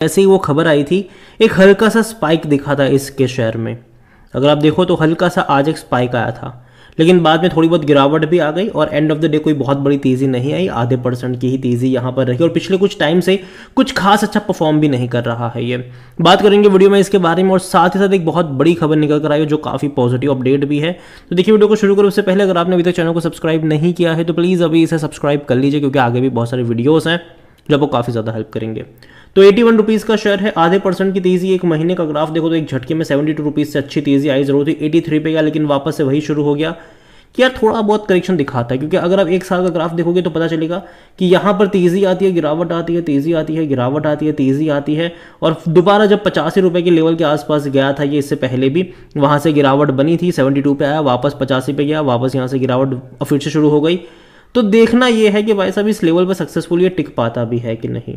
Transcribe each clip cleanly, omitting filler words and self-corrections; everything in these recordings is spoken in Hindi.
ऐसे ही वो खबर आई थी, एक हल्का सा स्पाइक दिखा था इसके शेयर में। अगर आप देखो तो हल्का सा आज एक स्पाइक आया था, लेकिन बाद में थोड़ी बहुत गिरावट भी आ गई और एंड ऑफ द डे कोई बहुत बड़ी तेज़ी नहीं आई, आधे % की ही तेज़ी यहाँ पर रही और पिछले कुछ टाइम से कुछ खास अच्छा परफॉर्म भी नहीं कर रहा है। ये बात करेंगे वीडियो में इसके बारे में और साथ ही साथ एक बहुत बड़ी खबर निकल कर आई है जो काफ़ी पॉजिटिव अपडेट भी है। तो देखिए वीडियो को शुरू करो उससे पहले अगर आपने अभी तक चैनल को सब्सक्राइब नहीं किया है तो प्लीज़ अभी इसे सब्सक्राइब कर लीजिए, क्योंकि आगे भी बहुत सारे वीडियोज़ हैं जो आपको काफ़ी ज़्यादा हेल्प करेंगे। तो 81 रुपीज़ का शेयर है, आधे % की तेज़ी। एक महीने का ग्राफ देखो तो एक झटके में 72 रुपीज़ से अच्छी तेज़ी आई, जरूर थी 83 पे गया, लेकिन वापस से वही शुरू हो गया कि यार थोड़ा बहुत करेक्शन दिखाता है। क्योंकि अगर आप एक साल का ग्राफ देखोगे तो पता चलेगा कि यहाँ पर तेज़ी आती है, गिरावट आती है, तेज़ी आती है, गिरावट आती है, तेज़ी आती है, और दोबारा जब 85 रुपये के लेवल के आसपास गया था ये, इससे पहले भी वहाँ से गिरावट बनी थी, 72 पे आया, वापस 85 पे गया, वापस यहाँ से गिरावट फिर से शुरू हो गई। तो देखना यह है कि भाई साहब इस लेवल पर सक्सेसफुल ये टिक पाता भी है कि नहीं,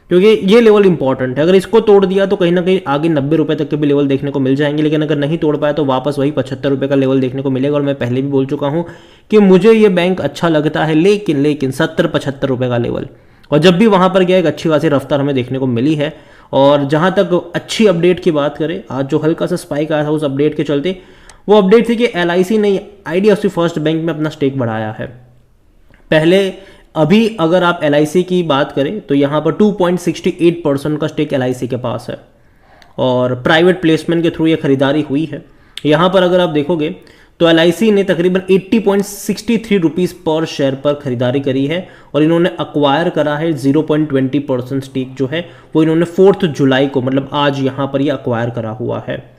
क्योंकि ये लेवल इंपॉर्टेंट है। अगर इसको तोड़ दिया तो कहीं ना कहीं आगे 90 रुपये तक के भी लेवल देखने को मिल जाएंगे, लेकिन अगर नहीं तोड़ पाया तो वापस वही 75 रुपये का लेवल देखने को मिलेगा। और मैं पहले भी बोल चुका हूँ कि मुझे ये बैंक अच्छा लगता है, लेकिन 70-75 रुपये का लेवल, और जब भी वहाँ पर गया एक अच्छी खासी रफ्तार हमें देखने को मिली है। और जहाँ तक अच्छी अपडेट की बात करें, आज जो हल्का सा स्पाइक आया था उस अपडेट के चलते, वो अपडेट थी कि LIC ने IDFC फर्स्ट बैंक में अपना स्टेक बढ़ाया है। पहले अभी अगर आप LIC की बात करें तो यहाँ पर 2.68% का स्टेक LIC के पास है और प्राइवेट प्लेसमेंट के थ्रू ये खरीदारी हुई है। यहाँ पर अगर आप देखोगे तो LIC ने तकरीबन 80.63 रुपीज़ पर शेयर पर खरीदारी करी है और इन्होंने अक्वायर करा है 0.20% स्टेक जो है वो इन्होंने 4 जुलाई को, मतलब आज यहाँ पर ये अक्वायर करा हुआ है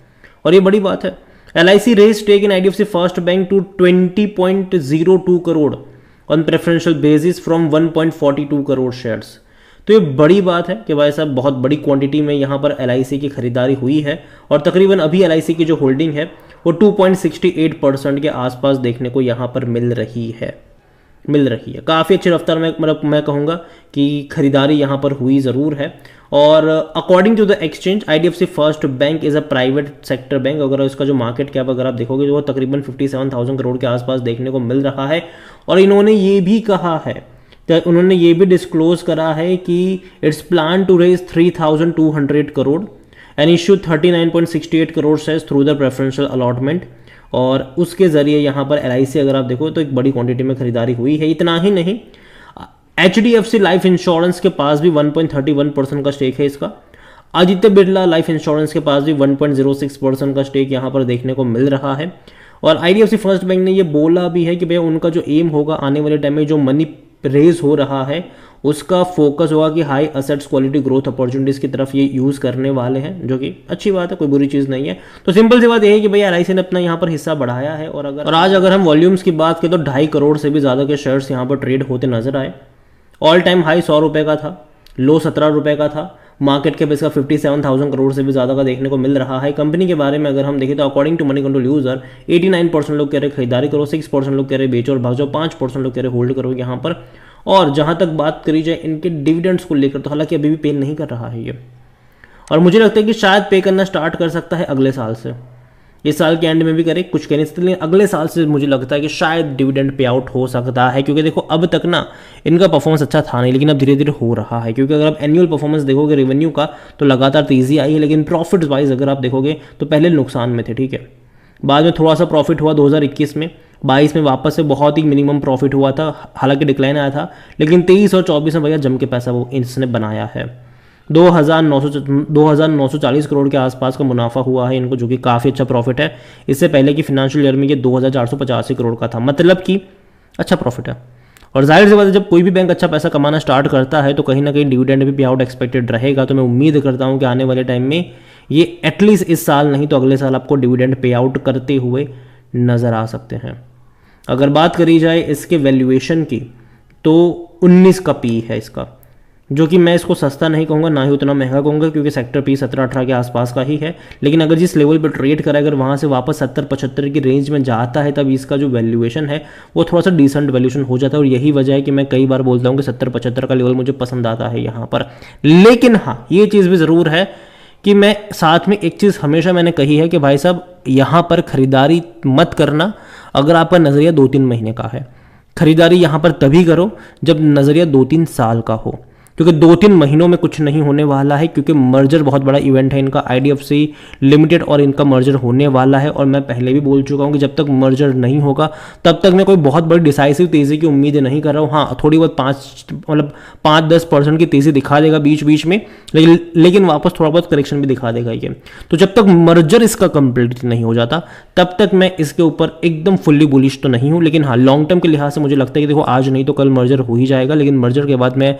और ये बड़ी बात है। LIC raise stake in IDFC first bank to 20.02 crore on preferential basis from 1.42 crore shares. तो ये बड़ी बात है कि भाई साहब बहुत बड़ी क्वांटिटी में यहाँ पर LIC की खरीदारी हुई है और तकरीबन अभी LIC की जो होल्डिंग है वो 2.68% के आसपास देखने को यहाँ पर मिल रही है। काफ़ी अच्छी रफ्तार में, मतलब मैं कहूँगा कि खरीदारी यहाँ पर हुई ज़रूर है। और according to the exchange IDFC first bank is a private sector bank. अगर इसका जो मार्केट कैप अगर आप देखोगे तो वो तकरीबन 57,000 करोड़ के आसपास देखने को मिल रहा है। और इन्होंने ये भी कहा है, तो उन्होंने ये भी डिस्क्लोज करा है कि it's plan to raise 3,200 crore and issue 39.68 crore shares through the preferential allotment. और उसके ज़रिए यहाँ पर LIC अगर आप देखो तो एक बड़ी क्वांटिटी में खरीदारी हुई है। इतना ही नहीं, HDFC लाइफ इंश्योरेंस के पास भी 1.31% का स्टेक है इसका। आदित्य बिरला लाइफ इंश्योरेंस के पास भी 1.06% का स्टेक यहाँ पर देखने को मिल रहा है। और IDFC फर्स्ट बैंक ने ये बोला भी है कि भैया उनका जो एम होगा आने वाले टाइम में, जो मनी रेज हो रहा है उसका फोकस होगा कि high assets quality growth opportunities की तरफ ये यूज़ करने वाले हैं, जो कि अच्छी बात है, कोई बुरी चीज़ नहीं है। तो सिंपल सी बात यह है कि भैया LIC ने अपना यहाँ पर हिस्सा बढ़ाया है। और आज अगर हम वॉल्यूम्स की बात करें तो 2.5 करोड़ से भी ज़्यादा के शेयर्स यहाँ पर ट्रेड होते नजर आए। ऑल टाइम हाई 100 रुपये का था, लो 17 रुपये का था, मार्केट कैप इसका 57,000 करोड़ से भी ज़्यादा का देखने को मिल रहा है। कंपनी के बारे में अगर हम देखें तो according to Moneycontrol user 89% लोग कह रहे खरीदारी करो, 6% लोग कह रहे बेचो और भाग जाओ, 5% लोग कह रहे होल्ड करो यहाँ पर। और जहाँ तक बात करी जाए इनके डिविडेंड्स को लेकर तो हालांकि अभी भी पे नहीं कर रहा है ये, और मुझे लगता है कि शायद पे करना स्टार्ट कर सकता है अगले साल से। इस साल के एंड में भी करे, कुछ कहने से, लेकिन अगले साल से मुझे लगता है कि शायद डिविडेंड पे आउट हो सकता है। क्योंकि देखो अब तक ना इनका परफॉर्मेंस अच्छा था नहीं, लेकिन अब धीरे धीरे हो रहा है। क्योंकि अगर आप एनुअल परफॉर्मेंस देखोगे रेवेन्यू का तो लगातार तेज़ी आई है, लेकिन प्रॉफिट वाइज अगर आप देखोगे तो पहले नुकसान में थे, ठीक है। बाद में थोड़ा सा प्रॉफिट हुआ 2021 में, 22 में वापस से बहुत ही मिनिमम प्रॉफिट हुआ था, हालांकि डिक्लाइन आया था, लेकिन 23 और 24 में भैया जम के पैसा वो इसने बनाया है। 2,940 करोड़ के आसपास का मुनाफा हुआ है इनको, जो कि काफ़ी अच्छा प्रॉफिट है। इससे पहले की फिनेंशियल ईयर में ये 2,485 करोड़ का था, मतलब कि अच्छा प्रॉफिट है। और जाहिर सी बात है जब कोई भी बैंक अच्छा पैसा कमाना स्टार्ट करता है तो कहीं ना कहीं डिविडेंड भी पे आउट एक्सपेक्टेड रहेगा। तो मैं उम्मीद करता हूँ कि आने वाले टाइम में ये एटलीस्ट इस साल नहीं तो अगले साल आपको डिविडेंड पे आउट करते हुए नज़र आ सकते हैं। अगर बात करी जाए इसके वैल्यूएशन की तो 19 का पी है इसका, जो कि मैं इसको सस्ता नहीं कहूँगा, ना ही उतना महंगा कहूँगा, क्योंकि सेक्टर पी 17-18 के आसपास का ही है। लेकिन अगर जिस लेवल पर ट्रेड करा, अगर वहाँ से वापस 70-75 की रेंज में जाता है तब इसका जो वैल्यूएशन है वो थोड़ा सा डिसेंट वैल्यूएशन हो जाता है। और यही वजह है कि मैं कई बार बोलता हूँ कि 70-75 का लेवल मुझे पसंद आता है यहाँ पर। लेकिन हाँ, ये चीज़ भी ज़रूर है कि मैं साथ में एक चीज़ हमेशा मैंने कही है कि भाई साहब यहाँ पर खरीदारी मत करना अगर आपका नज़रिया 2-3 महीने का है। खरीदारी यहाँ पर तभी करो जब नज़रिया 2-3 साल का हो। क्योंकि 2-3 महीनों में कुछ नहीं होने वाला है, क्योंकि मर्जर बहुत बड़ा इवेंट है इनका, IDFC लिमिटेड और इनका मर्जर होने वाला है। और मैं पहले भी बोल चुका हूँ कि जब तक मर्जर नहीं होगा तब तक मैं कोई बहुत बड़ी डिसाइसिव तेज़ी की उम्मीद नहीं कर रहा हूँ। हाँ, थोड़ी बहुत 5-10% की तेज़ी दिखा देगा बीच बीच में, लेकिन वापस थोड़ा बहुत करेक्शन भी दिखा देगा ये। तो जब तक मर्जर इसका कंप्लीट नहीं हो जाता तब तक मैं इसके ऊपर एकदम फुल्ली बुलिश तो नहीं हूँ। लेकिन हाँ, लॉन्ग टर्म के लिहाज से मुझे लगता है कि देखो आज नहीं तो कल मर्जर हो ही जाएगा, लेकिन मर्जर के बाद मैं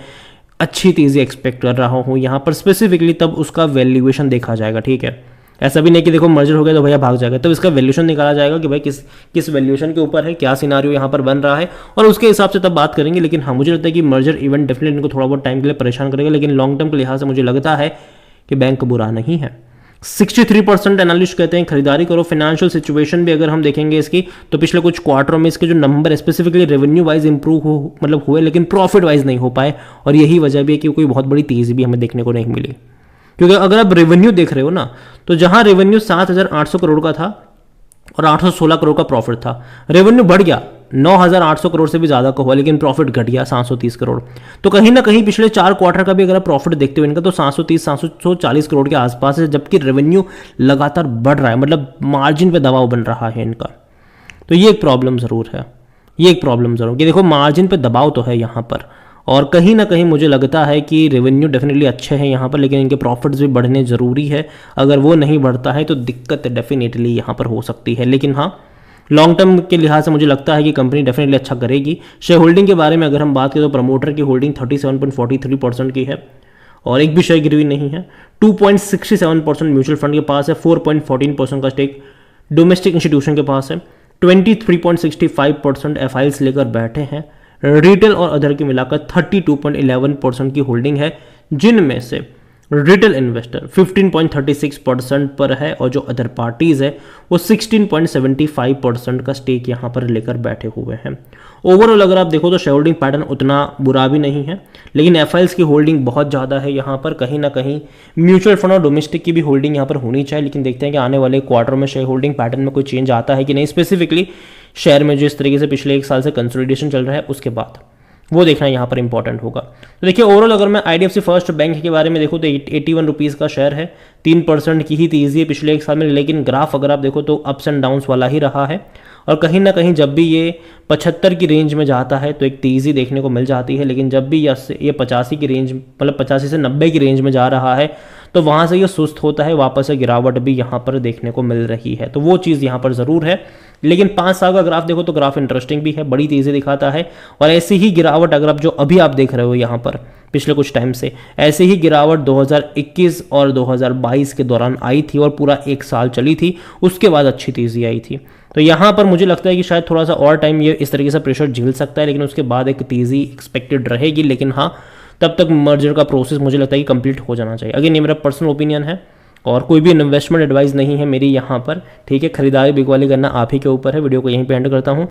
अच्छी तेज़ी एक्सपेक्ट कर रहा हूँ यहाँ पर स्पेसिफिकली। तब उसका वैल्यूएशन देखा जाएगा, ठीक है। ऐसा भी नहीं कि देखो मर्जर हो गया तो भैया भाग जाएगा, तब इसका वैल्यूएशन निकाला जाएगा कि भाई किस वैल्यूएशन के ऊपर है, क्या सिनारियो यहाँ पर बन रहा है, और उसके हिसाब से तब बात करेंगे। लेकिन हाँ, मुझे लगता है कि मर्जर इवेंट डेफिनेटली इनको थोड़ा बहुत टाइम के लिए परेशान करेगा, लेकिन लॉन्ग टर्म के लिहाज से मुझे लगता है कि बैंक बुरा नहीं है। 63% एनालिस्ट कहते हैं खरीदारी करो। फाइनेंशियल सिचुएशन भी अगर हम देखेंगे इसकी, तो पिछले कुछ क्वार्टरों में इसके जो number specifically revenue wise improve हुए, लेकिन प्रॉफिट वाइज नहीं हो पाए। और यही वजह भी है कि कोई बहुत बड़ी तेजी भी हमें देखने को नहीं मिली। क्योंकि अगर आप रेवेन्यू देख रहे हो ना, तो जहां रेवेन्यू 7,800 करोड़ का था और 816 करोड़ का प्रॉफिट था, रेवेन्यू बढ़ गया 9,800 करोड़ से भी ज़्यादा का हुआ, लेकिन प्रॉफिट घट गया 730 करोड़। तो कहीं ना कहीं पिछले 4 क्वार्टर का भी अगर आप प्रॉफिट देखते हो इनका, तो 730-740 करोड़ के आसपास है, जबकि रेवेन्यू लगातार बढ़ रहा है, मतलब मार्जिन पे दबाव बन रहा है इनका। तो ये एक प्रॉब्लम ज़रूर है, ये एक प्रॉब्लम ज़रूर कि देखो मार्जिन पे दबाव तो है यहाँ पर, और कहीं ना कहीं मुझे लगता है कि रेवेन्यू डेफिनेटली अच्छे हैं यहाँ पर, लेकिन इनके प्रॉफिट्स भी बढ़ने ज़रूरी है। अगर वो नहीं बढ़ता है तो दिक्कत डेफिनेटली यहाँ पर हो सकती है। लेकिन हाँ, लॉन्ग टर्म के लिहाज से मुझे लगता है कि कंपनी डेफिनेटली अच्छा करेगी। शेयर होल्डिंग के बारे में अगर हम बात करें तो प्रमोटर की होल्डिंग 37.43% की है और एक भी शेयर गिरवी नहीं है। 2.67% म्यूचुअल फंड के पास है, 4.14% का स्टेक डोमेस्टिक इंस्टीट्यूशन के पास है, 23.65% एफआईएल्स लेकर बैठे हैं। रिटेल और अदर की मिलाकर 32.11% की होल्डिंग है, जिनमें से रिटेल इन्वेस्टर 15.36% पर है और जो अदर पार्टीज है वो 16.75% का स्टेक यहाँ पर लेकर बैठे हुए हैं। ओवरऑल अगर आप देखो तो शेयर होल्डिंग पैटर्न उतना बुरा भी नहीं है, लेकिन एफआईएल्स की होल्डिंग बहुत ज़्यादा है यहाँ पर। कहीं ना कहीं म्यूचुअल फंड और डोमेस्टिक की भी होल्डिंग यहाँ पर होनी चाहिए, लेकिन देखते हैं कि आने वाले क्वार्टर में शेयर होल्डिंग पैटर्न में कोई चेंज आता है कि नहीं, स्पेसिफिकली शेयर में जिस तरीके से पिछले 1 साल से कंसोलिडेशन चल रहा है उसके बाद वो देखना यहाँ पर इंपॉर्टेंट होगा। तो देखिए ओवरऑल अगर मैं IDFC फर्स्ट बैंक के बारे में देखूँ तो 81 रुपीज़ का शेयर है, 3% की ही तेज़ी है पिछले 1 साल में, लेकिन ग्राफ अगर आप देखो तो अप्स एंड डाउन्स वाला ही रहा है। और कहीं ना कहीं जब भी ये 75 की रेंज में जाता है तो एक तेज़ी देखने को मिल जाती है, लेकिन जब भी ये 85 की रेंज, मतलब 85 से 90 की रेंज में जा रहा है तो वहाँ से ये सुस्त होता है, वापस से गिरावट भी यहाँ पर देखने को मिल रही है। तो वो चीज़ यहाँ पर ज़रूर है, लेकिन 5 साल का ग्राफ देखो तो ग्राफ इंटरेस्टिंग भी है, बड़ी तेज़ी दिखाता है। और ऐसी ही गिरावट अगर आप जो अभी आप देख रहे हो यहाँ पर पिछले कुछ टाइम से, ऐसे ही गिरावट 2021 और 2022 के दौरान आई थी और पूरा 1 साल चली थी, उसके बाद अच्छी तेज़ी आई थी। तो यहाँ पर मुझे लगता है कि शायद थोड़ा सा और टाइम ये इस तरीके से प्रेशर झेल सकता है, लेकिन उसके बाद एक तेज़ी एक्सपेक्टेड रहेगी। लेकिन हाँ, तब तक मर्जर का प्रोसेस मुझे लगता है कि कंप्लीट हो जाना चाहिए। अगेन ये मेरा पर्सनल ओपिनियन है और कोई भी इन्वेस्टमेंट एडवाइस नहीं है मेरी यहाँ पर, ठीक है। खरीदारी बिकवाली करना आप ही के ऊपर है। वीडियो को यहीं पे एंड करता हूँ।